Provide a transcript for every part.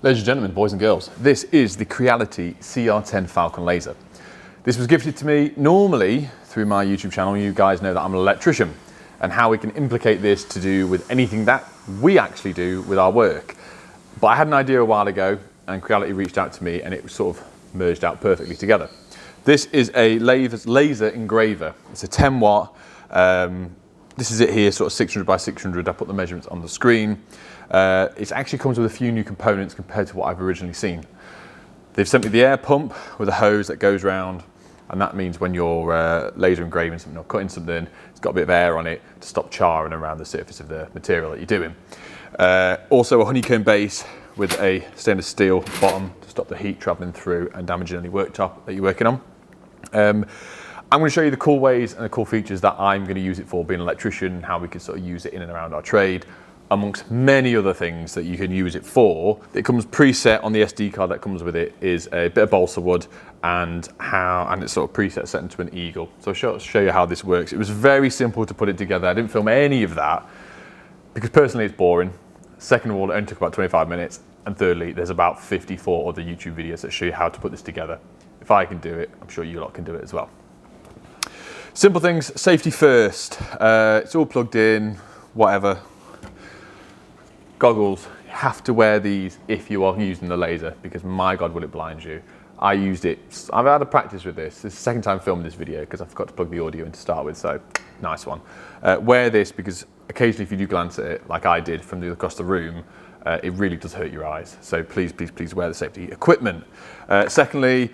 Ladies and gentlemen, boys and girls, this is the Creality CR10 Falcon laser. This was gifted to me normally through my YouTube channel. You guys know that I'm an electrician and how we can implicate this to do with anything that we actually do with our work. But I had an idea a while ago and Creality reached out to me and it sort of merged out perfectly together. This is a laser engraver. It's a 10 watt. This is it here, sort of 600 by 600. I put the measurements on the screen. It actually comes with a few new components compared to what I've originally seen. They've sent me the air pump with a hose that goes round, and that means when you're laser engraving something or cutting something, it's got a bit of air on it to stop charring around the surface of the material that you're doing. Also a honeycomb base with a stainless steel bottom to stop the heat travelling through and damaging any worktop that you're working on. I'm going to show you the cool ways and the cool features that I'm going to use it for, being an electrician, how we can sort of use it in and around our trade, amongst many other things that you can use it for. It comes preset on the SD card that comes with it is a bit of balsa wood and it's sort of preset set into an eagle. So I'll show you how this works. It was very simple to put it together. I didn't film any of that because personally it's boring. Second of all, it only took about 25 minutes. And thirdly, there's about 54 other YouTube videos that show you how to put this together. If I can do it, I'm sure you lot can do it as well. Simple things, safety first. It's all plugged in, whatever. Goggles, you have to wear these if you are using the laser because my God, will it blind you. I used it, I've had a practice with this. This is the second time filming this video because I forgot to plug the audio in to start with, so nice one. Wear this because occasionally if you do glance at it, like I did from across the room, it really does hurt your eyes. So please, please, please wear the safety equipment. Secondly,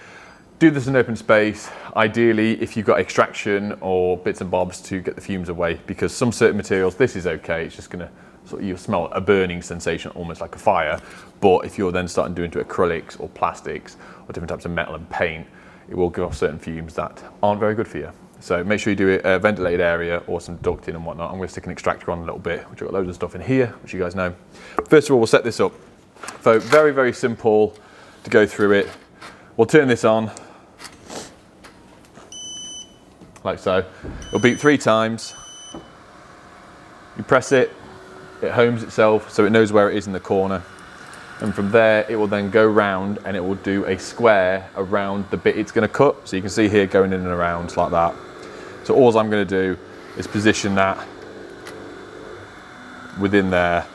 do this in open space. Ideally, if you've got extraction or bits and bobs to get the fumes away, because some certain materials, this is okay, it's just gonna, sort of, you'll smell a burning sensation, almost like a fire. But if you're then starting doing to acrylics or plastics or different types of metal and paint, it will give off certain fumes that aren't very good for you. So make sure you do it a ventilated area or some ducting and whatnot. I'm gonna stick an extractor on a little bit, which I've got loads of stuff in here, which you guys know. First of all, we'll set this up. So very, very simple to go through it. We'll turn this on, like so. It'll beep 3 times. You press it, it homes itself so it knows where it is in the corner. And from there, it will then go round and it will do a square around the bit it's gonna cut. So you can see here going in and around like that. So all I'm gonna do is position that within there,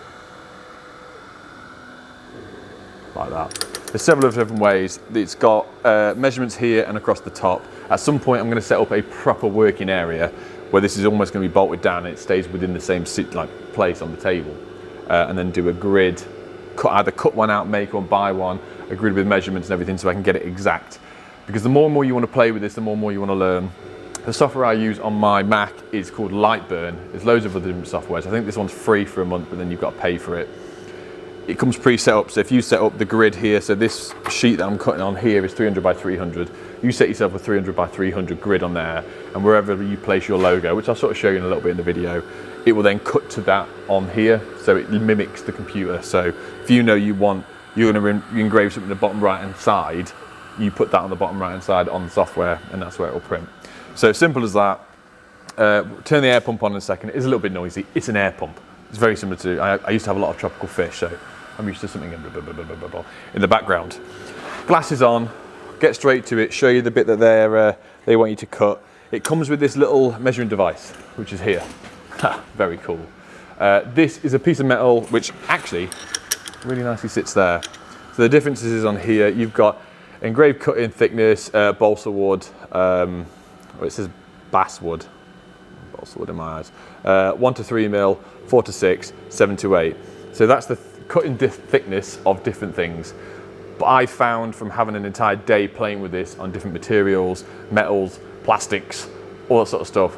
like that. There's several different ways. It's got measurements here and across the top. At some point, I'm going to set up a proper working area where this is almost going to be bolted down and it stays within the same place on the table. And then do a grid, either cut one out, make one, buy one, a grid with measurements and everything so I can get it exact. Because the more and more you want to play with this, the more and more you want to learn. The software I use on my Mac is called Lightburn. There's loads of other different softwares. I think this one's free for a month, but then you've got to pay for it. It comes pre-set up, so if you set up the grid here, so this sheet that I'm cutting on here is 300 by 300. You set yourself a 300 by 300 grid on there, and wherever you place your logo, which I'll sort of show you in a little bit in the video, it will then cut to that on here, so it mimics the computer. So if you know you're going to engrave something on the bottom right hand side, you put that on the bottom right hand side on the software, and that's where it will print. So simple as that. Turn the air pump on in a second. It is a little bit noisy. It's an air pump. It's very similar to, I used to have a lot of tropical fish, so I'm used to something in the background. Glasses on, get straight to it, show you the bit that they want you to cut. It comes with this little measuring device, which is here. Very cool. This is a piece of metal which actually really nicely sits there. So the differences is on here, you've got engraved cutting thickness, balsa wood, it says basswood. Balsa wood in my eyes. 1 to 3 mil, 4 to 6, 7 to 8. So that's the cutting thickness of different things. But I found from having an entire day playing with this on different materials, metals, plastics, all that sort of stuff,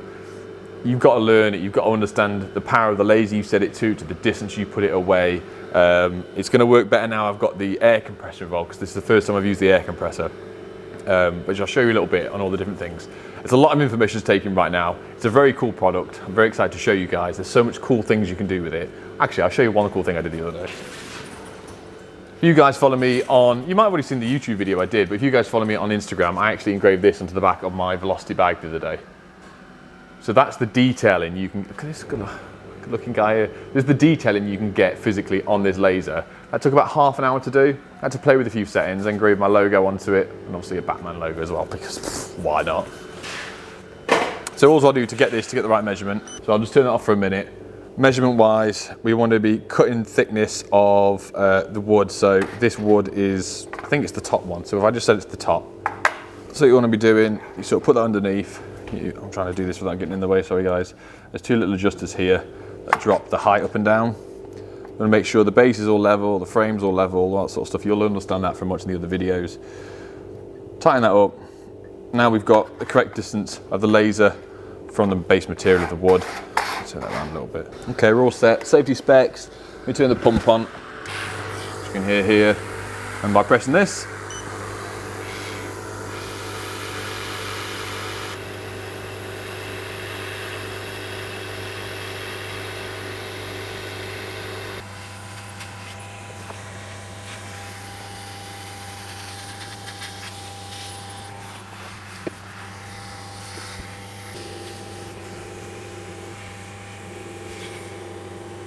you've got to learn it, you've got to understand the power of the laser you set it to the distance you put it away. It's going to work better now I've got the air compressor involved because this is the first time I've used the air compressor. But I'll show you a little bit on all the different things. It's a lot of information to take in right now. It's a very cool product. I'm very excited to show you guys. There's so much cool things you can do with it. Actually, I'll show you one cool thing I did the other day. If you guys follow me on, you might have already seen the YouTube video I did, but if you guys follow me on Instagram, I actually engraved this onto the back of my Velocity bag the other day. So that's the detailing you can, look at this, look at looking guy here. There's the detailing you can get physically on this laser. That took about half an hour to do. I had to play with a few settings, engrave my logo onto it, and obviously a Batman logo as well, because why not? So all I'll do to get this, to get the right measurement, so I'll just turn it off for a minute. Measurement wise, we want to be cutting thickness of the wood. So this wood is, I think it's the top one. So if I just said it's the top. So you want to be doing, you sort of put that underneath. I'm trying to do this without getting in the way, sorry guys. There's two little adjusters here that drop the height up and down. I'm going to make sure the base is all level, the frame's all level, all that sort of stuff. You'll understand that from watching the other videos. Tighten that up. Now we've got the correct distance of the laser from the base material of the wood. Turn that around a little bit. Okay, we're all set. Safety specs. Let me turn the pump on. As you can hear here. And by pressing this,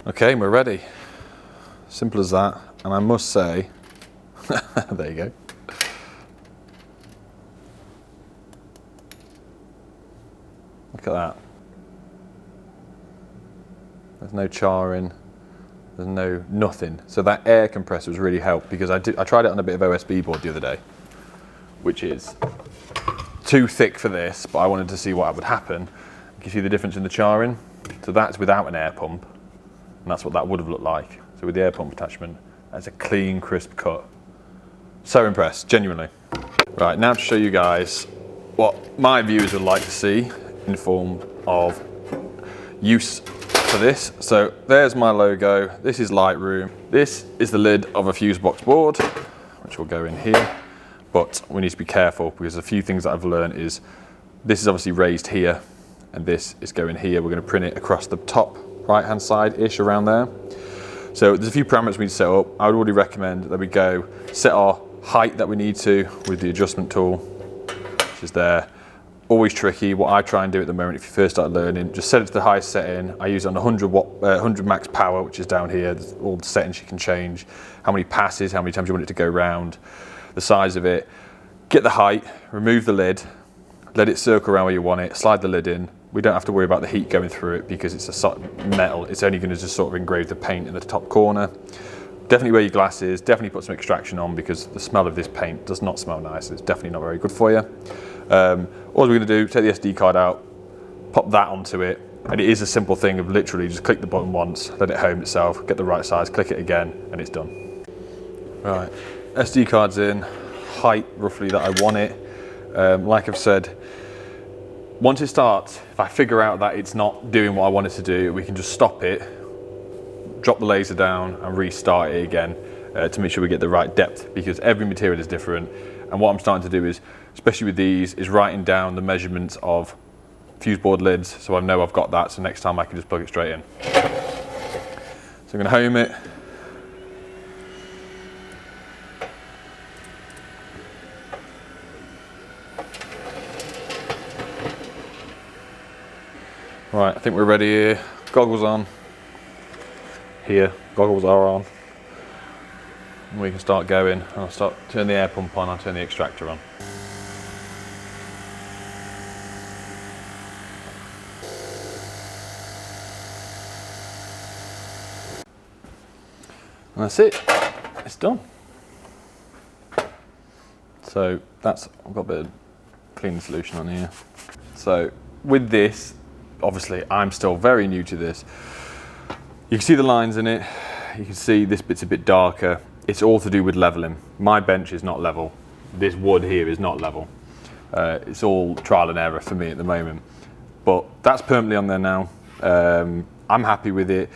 okay, we're ready. Simple as that. And I must say, there you go. Look at that. There's no charring. There's no nothing. So that air compressor has really helped, because I tried it on a bit of OSB board the other day, which is too thick for this, but I wanted to see what would happen. You can see the difference in the charring. So that's without an air pump. And that's what that would have looked like. So with the air pump attachment, that's a clean, crisp cut. So impressed, genuinely. Right, now to show you guys what my viewers would like to see in form of use for this. So there's my logo, this is Lightroom. This is the lid of a fuse box board, which will go in here. But we need to be careful, because a few things that I've learned is, this is obviously raised here, and this is going here. We're going to print it across the top right hand side-ish, around there. So there's a few parameters we need to set up. I would already recommend that we go set our height that we need to with the adjustment tool, which is there. Always tricky. What I try and do at the moment, if you first start learning, just set it to the highest setting. I use it on 100 max power, which is down here. There's all the settings you can change, how many passes, how many times you want it to go round, the size of it. Get the height, remove the lid, let it circle around where you want it, slide the lid in. We don't have to worry about the heat going through it, because it's a metal. It's only going to just sort of engrave the paint in the top corner. Definitely wear your glasses, definitely put some extraction on, because the smell of this paint does not smell nice. It's definitely not very good for you. All we're going to do, take the SD card out, pop that onto it, and it is a simple thing of literally just click the button once, let it home itself, get the right size, click it again, and it's done. Right, SD card's in, height roughly that I want it. Like I've said, once it starts, if I figure out that it's not doing what I want it to do, we can just stop it, drop the laser down and restart it again to make sure we get the right depth, because every material is different. And what I'm starting to do is, especially with these, is writing down the measurements of fuse board lids, so I know I've got that, so next time I can just plug it straight in. So I'm going to home it. Right, I think we're ready here. Goggles on. Here, goggles are on. And we can start going. I'll turn the air pump on, I'll turn the extractor on. And that's it, it's done. So I've got a bit of cleaning solution on here. So with this, obviously I'm still very new to this. You can see the lines in it, you can see this bit's a bit darker. It's all to do with leveling. My bench is not level. This wood here is not level. It's all trial and error for me at the moment. But that's permanently on there now. I'm happy with it.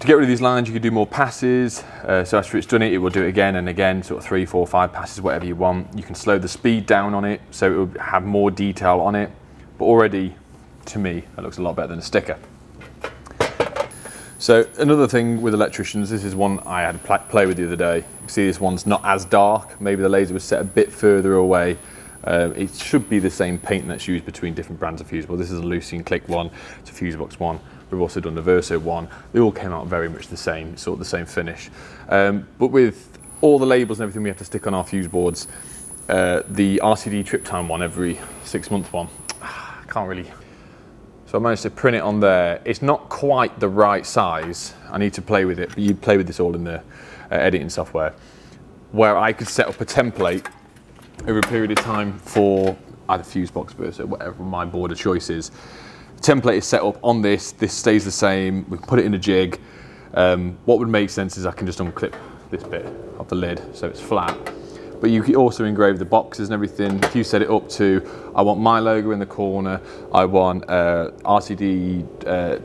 To get rid of these lines, you can do more passes. So after it's done it will do it again and again, sort of 3, 4, 5 passes, whatever you want. You can slow the speed down on it, so it will have more detail on it. But already, to me, that looks a lot better than a sticker. So another thing with electricians, this is one I had to play with the other day. You can see this one's not as dark. Maybe the laser was set a bit further away. It should be the same paint that's used between different brands of fuse. Well, this is a Lucy and Click one. It's a fuse box one. We've also done the Verso one. They all came out very much the same, sort of the same finish. But with all the labels and everything we have to stick on our fuse boards, the RCD trip time one, every 6 month one, I can't really. So I managed to print it on there. It's not quite the right size. I need to play with it, but you play with this all in the editing software, where I could set up a template over a period of time for either Fusebox, Verso, whatever my board of choice is. The template is set up on this stays the same, we can put it in a jig. What would make sense is I can just unclip this bit of the lid so it's flat. But you can also engrave the boxes and everything. If you set it up to, I want my logo in the corner, I want RCD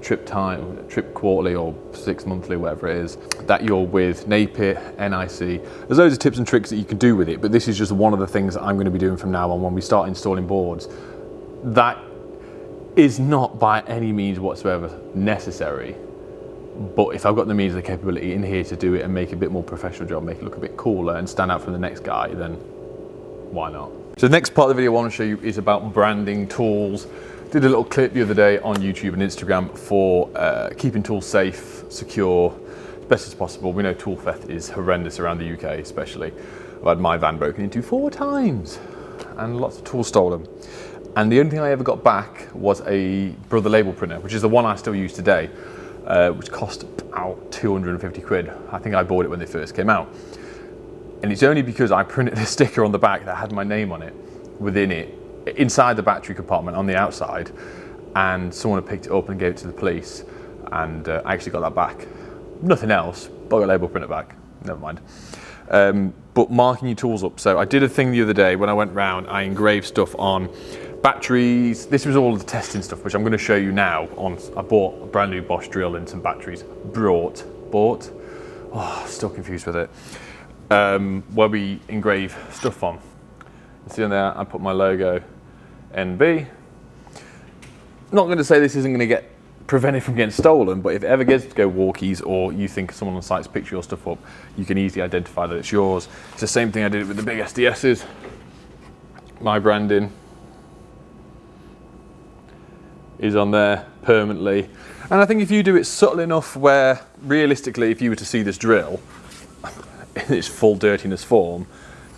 trip quarterly or 6 monthly, whatever it is, that you're with Napier, NIC. There's loads of tips and tricks that you can do with it, but this is just one of the things that I'm going to be doing from now on when we start installing boards. That is not by any means whatsoever necessary. But if I've got the means and the capability in here to do it and make it a bit more professional job, make it look a bit cooler and stand out from the next guy, then why not? So the next part of the video I want to show you is about branding tools. Did a little clip the other day on YouTube and Instagram for keeping tools safe, secure, as best as possible. We know tool theft is horrendous around the UK especially. I've had my van broken into 4 times and lots of tools stolen. And the only thing I ever got back was a Brother label printer, which is the one I still use today. Which cost about 250 quid. I think I bought it when they first came out. And it's only because I printed a sticker on the back that had my name on it, within it, inside the battery compartment on the outside, and someone had picked it up and gave it to the police, and I actually got that back. Nothing else, but I got a label printer back, never mind. But marking your tools up. So I did a thing the other day when I went round, I engraved stuff on batteries. This was all the testing stuff, which I'm going to show you now. I bought a brand new Bosch drill and some batteries. Bought. Oh, still confused with it. Where we engrave stuff on. You see on there, I put my logo, NB. Not going to say this isn't going to get prevented from getting stolen, but if it ever gets to go walkies or you think someone on site's picked your stuff up, you can easily identify that it's yours. It's the same thing I did with the big SDSs. My branding is on there permanently. And I think if you do it subtle enough where realistically, if you were to see this drill in its full dirtiness form,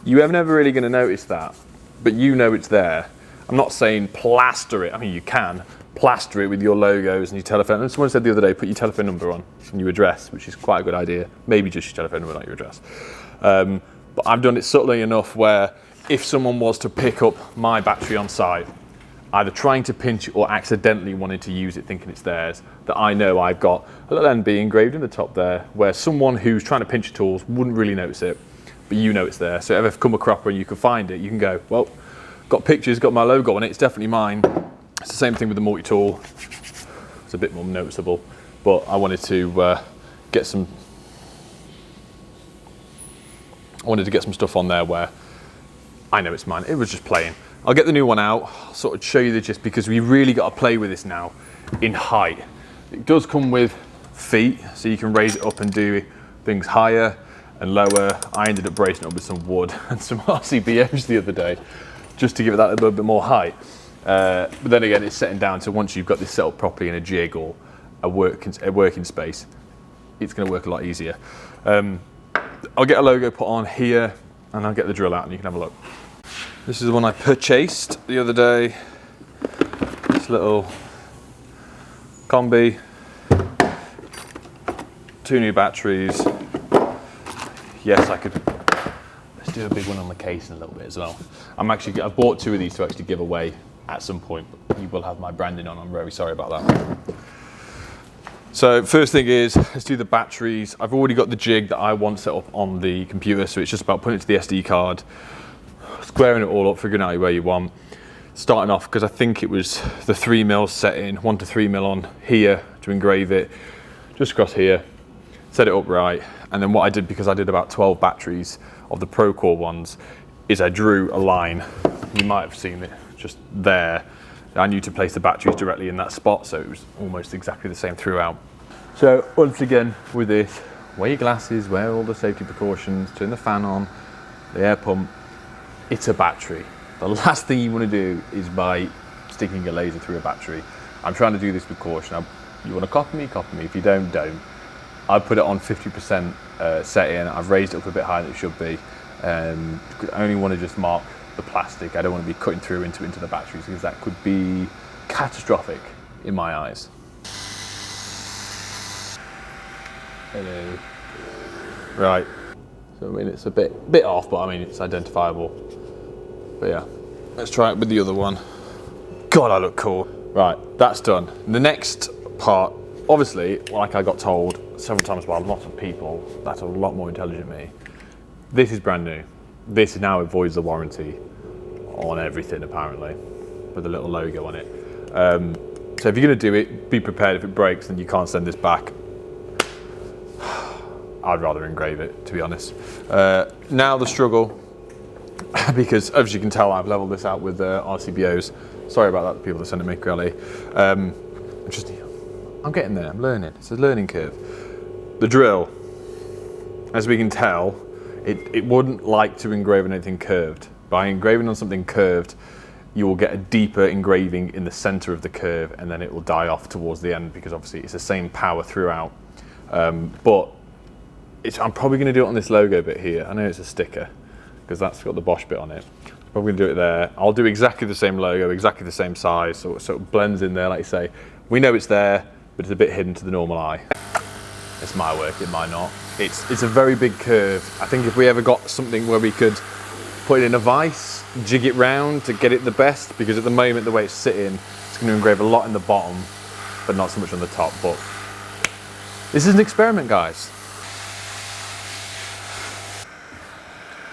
you are never really going to notice that, but you know it's there. I'm not saying plaster it. I mean, you can plaster it with your logos and your telephone. And someone said the other day, put your telephone number on and your address, which is quite a good idea. Maybe just your telephone number, not your address. But I've done it subtly enough where if someone was to pick up my battery on site, either trying to pinch it or accidentally wanting to use it thinking it's theirs, that I know I've got a little NB engraved in the top there, where someone who's trying to pinch your tools wouldn't really notice it, but you know it's there. So if ever come a cropper and you can find it, you can go, well, got pictures, got my logo on it, it's definitely mine. It's the same thing with the multi-tool. It's a bit more noticeable, but I wanted to get some stuff on there where I know it's mine. It was just playing. I'll get the new one out, I'll sort of show you the gist, because we really got to play with this now in height. It does come with feet, so you can raise it up and do things higher and lower. I ended up bracing it up with some wood and some RCBOs the other day, just to give it that a little bit more height. But then again, it's setting down, so once you've got this set up properly in a jig or a working space, it's going to work a lot easier. I'll get a logo put on here, and I'll get the drill out and you can have a look. This is the one I purchased the other day. This little combi, 2 new batteries. Yes, I could. Let's do a big one on the case in a little bit as well. I've bought 2 of these to actually give away at some point, but you will have my branding on. I'm very sorry about that. So first thing is, let's do the batteries. I've already got the jig that I want set up on the computer, so it's just about putting it to the SD card, squaring it all up, figuring out where you want. Starting off, because I think it was the 3mm setting, 1 to 3mm on here to engrave it, just across here, set it up right. And then what I did, because I did about 12 batteries of the Procore ones, is I drew a line. You might have seen it just there. I knew to place the batteries directly in that spot, so it was almost exactly the same throughout. So once again with this, wear your glasses, wear all the safety precautions, turn the fan on, the air pump. It's a battery. The last thing you want to do is by sticking a laser through a battery. I'm trying to do this with caution. You want to copy me, copy me. If you don't, don't. I put it on 50% setting. I've raised it up a bit higher than it should be. I only want to just mark the plastic. I don't want to be cutting through into the batteries because that could be catastrophic in my eyes. Hello. Right. So I mean it's a bit off, but I mean it's identifiable. But yeah, let's try it with the other one. God, I look cool. Right, that's done. The next part, obviously, like I got told several times by lots of people that are a lot more intelligent than me, this is brand new. This now avoids the warranty on everything apparently, with a little logo on it. So if you're gonna do it, be prepared if it breaks and you can't send this back. I'd rather engrave it, to be honest. Now the struggle, because as you can tell, I've leveled this out with RCBOs. Sorry about that, the people that sent it me, Creality. I'm getting there, I'm learning. It's a learning curve. The drill, as we can tell, it wouldn't like to engrave on anything curved. By engraving on something curved, you will get a deeper engraving in the center of the curve and then it will die off towards the end because obviously it's the same power throughout. But I'm probably going to do it on this logo bit here. I know it's a sticker because that's got the Bosch bit on it. Probably going to do it there. I'll do exactly the same logo, exactly the same size, so it blends in there, like you say. We know it's there, but it's a bit hidden to the normal eye. It's my work, it might not. It's a very big curve. I think if we ever got something where we could put it in a vise, jig it round to get it the best, because at the moment the way it's sitting, it's going to engrave a lot in the bottom, but not so much on the top. But this is an experiment, guys.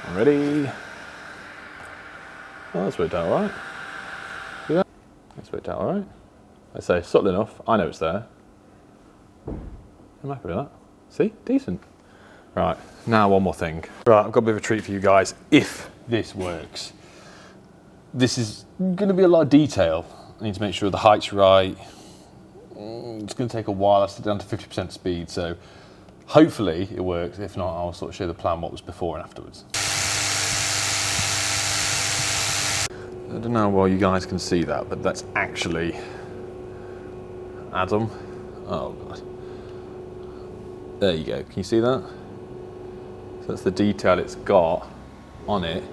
I'm ready. Oh, that's worked out all right. See that? That's worked out all right. I say subtle enough. I know it's there. I'm happy with that. See? Decent. Right, now one more thing. Right, I've got a bit of a treat for you guys. If this works, this is going to be a lot of detail. I need to make sure the height's right. It's going to take a while. I set it down to 50% speed, so hopefully it works. If not, I'll sort of show the plan what was before and afterwards. I don't know why you guys can see that, but that's actually Adam. Oh God. There you go. Can you see that? So that's the detail it's got on it.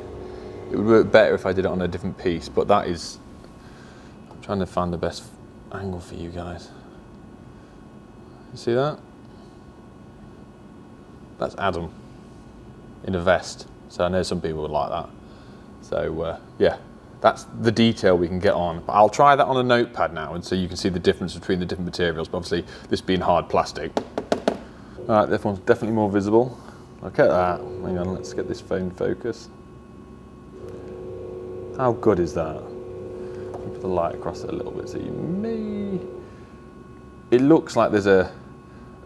It would work better if I did it on a different piece, but that is, I'm trying to find the best angle for you guys. You see that? That's Adam in a vest. So I know some people would like that. So yeah, that's the detail we can get on. But I'll try that on a notepad now, and so you can see the difference between the different materials. But obviously, this being hard plastic. All right, this one's definitely more visible. Look at that. Hang on, let's get this phone focus. How good is that? Put the light across it a little bit so you may... It looks like there's a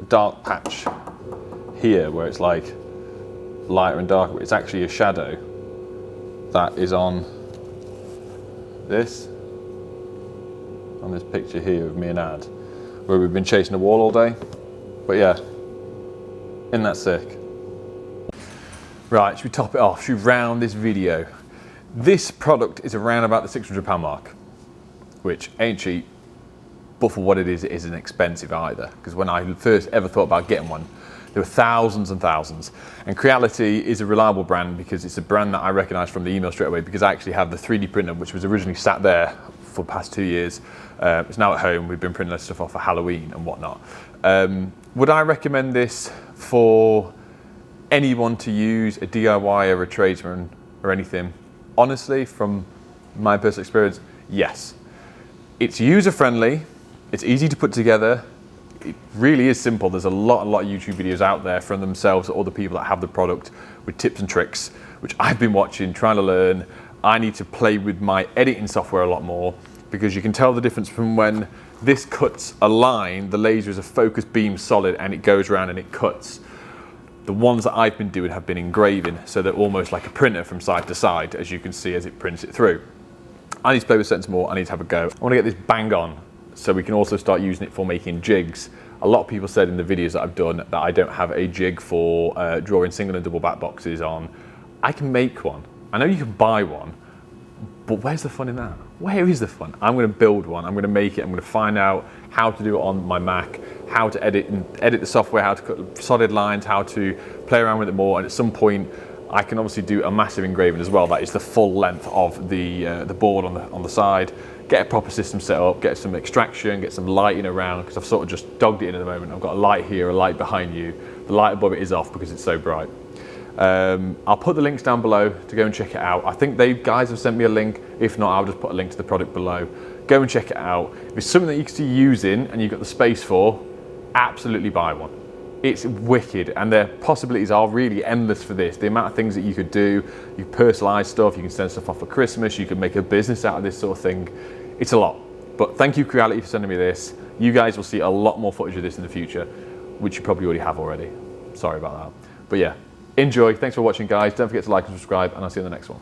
dark patch here where it's like lighter and darker, but it's actually a shadow that is on this picture here of me and Ad, where we've been chasing a wall all day. But yeah, isn't that sick? Right, should we top it off? Should we round this video? This product is around about the £600 mark, which ain't cheap, but for what it isn't expensive either. Because when I first ever thought about getting one, there were thousands and thousands. And Creality is a reliable brand because it's a brand that I recognise from the email straight away, because I actually have the 3D printer, which was originally sat there for the past 2 years. It's now at home. We've been printing this stuff off for Halloween and whatnot. Would I recommend this for anyone to use, a DIY or a tradesman or anything? Honestly, from my personal experience, yes. It's user-friendly, it's easy to put together, it really is simple. There's a lot of YouTube videos out there from themselves or other people that have the product with tips and tricks, which I've been watching, trying to learn. I need to play with my editing software a lot more, because you can tell the difference from when this cuts a line, the laser is a focus beam solid and it goes around and it cuts. The ones that I've been doing have been engraving, so they're almost like a printer from side to side, as you can see as it prints it through. I need to play with settings more, I need to have a go. I want to get this bang on, so we can also start using it for making jigs. A lot of people said in the videos that I've done that I don't have a jig for drawing single and double back boxes on. I can make one. I know you can buy one, But where's the fun in that? Where is the fun? I'm going to build one. I'm going to make it. I'm going to find out how to do it on my Mac, how to edit the software, how to cut solid lines, how to play around with it more. And at some point, I can obviously do a massive engraving as well. That is the full length of the board on the side. Get a proper system set up, get some extraction, get some lighting around, because I've sort of just dogged it in at the moment. I've got a light here, a light behind you. The light above it is off because it's so bright. I'll put the links down below to go and check it out. I think they guys have sent me a link. If not, I'll just put a link to the product below. Go and check it out. If it's something that you can see using and you've got the space for, absolutely buy one. It's wicked, and the possibilities are really endless for this. The amount of things that you could do, you personalize stuff, you can send stuff off for Christmas, you can make a business out of this sort of thing. It's a lot. But thank you, Creality, for sending me this. You guys will see a lot more footage of this in the future, which you probably already have already. Sorry about that. But yeah, enjoy. Thanks for watching, guys. Don't forget to like and subscribe, and I'll see you in the next one.